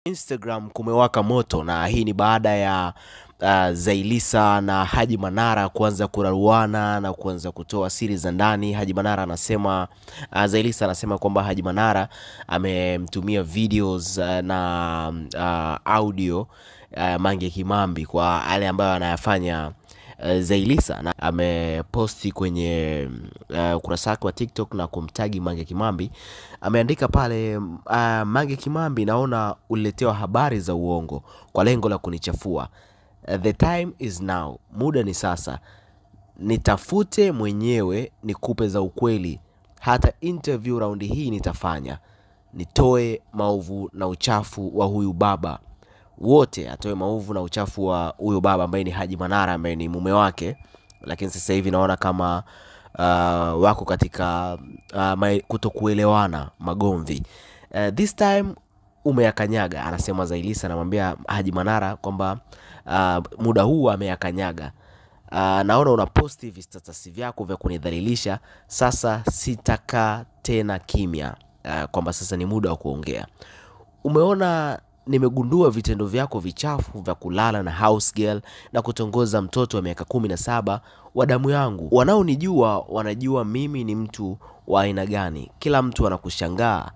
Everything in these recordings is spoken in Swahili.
Instagram kumewaka moto, na hii ni baada ya Zailisa na Haji Manara kuanza kuraruana na kuanza kutoa siri za ndani. Haji Manara anasema, Zailisa anasema kwamba Haji Manara amemtumia videos na audio Mange Kimambi kwa yale ambayo anayafanya Zailisa, na ameposti kwenye ukurasa wake wa TikTok na kumtagi Mange Kimambi. Ameandika pale, Mange Kimambi, naona uliletewa habari za uongo kwa lengo la kunichafua. The time is now. Muda ni sasa. Nitafute mwenyewe nikupe za ukweli. Hata interview raundi hii nitafanya. Nitoe maovu na uchafu wa huyu baba wote. Atoe maovu na uchafu wa huyu baba ambaye ni Haji Manara, ambaye ni mume wake. Lakini sasa hivi naona kama wako katika kutokuelewana, magomvi. This time umeyakanyaga, anasema Zailisa. Anamwambia Haji Manara kwamba muda huu ameyakanyaga. Naona unaposti hivi status vyako vya kunidhalilisha. Sasa sitaka tena kimya, kwamba sasa ni muda wa kuongea. Umeona nimegundua vitendo vyako vichafu vya kulala na house girl na kutongoza mtoto wa miaka 17 wa damu yangu. Wanaonijua wanajua mimi ni mtu wa aina gani. Kila mtu anakushangaa.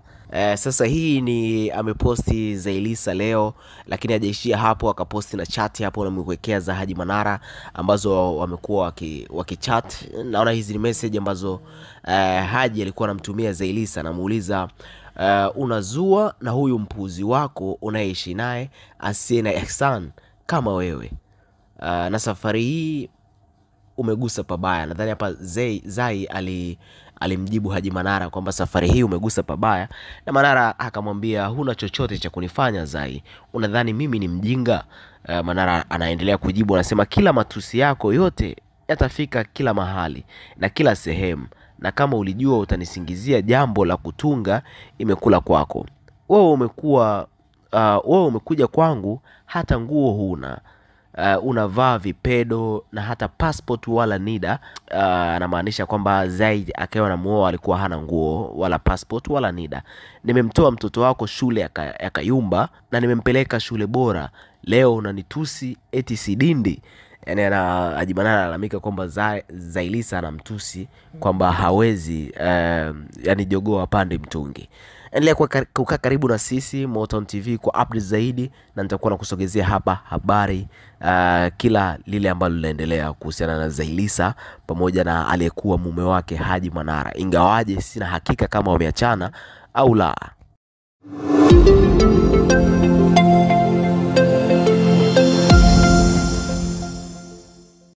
Sasa hii ni ameposti Zailisa leo, lakini hajaishia hapo. Akaposti na chat hapo na mwekea za Haji Manara ambazo wamekuwa wakichat. Naona hizi ni message ambazo Haji alikuwa anamtumia Zailisa, anamuuliza unazua na huyu mpuzi wako unaishi naye asiye na ihsan kama wewe. Na safari hii umegusa pabaya. Nadhani hapa Zai alimjibu Haji Manara kwamba safari hii umegusa pabaya, na Manara akamwambia huna chochote cha kunifanya Zai, unadhani mimi ni mjinga? Manara anaendelea kujibu, anasema kila matusi yako yote yatafika kila mahali na kila sehemu, na kama ulijua utanisingizia jambo la kutunga imekula kwako. Wewe umekuja kwangu hata nguo huna. Unavaa vipedo na hata passport wala NIDA. Anamaanisha kwamba Zaid akiwa anamuoa alikuwa hana nguo wala passport wala NIDA. Nimemtoa mtoto wako shule ya Kayumba na nimempeleka shule bora. Leo unanitusi eti sidindi. Yani Haji Manara analalamika kwamba Zailisa anamtusi kwamba hawezi yani jogoo apande mtungi. Endelea kukaa karibu na sisi Motown TV kwa update zaidi, na nitakuwa nakusogezea hapa habari kila lile ambalo linaendelea kuhusiana na Zailisa pamoja na aliyekuwa mume wake Haji Manara, ingawaje sina hakika kama wameachana au la.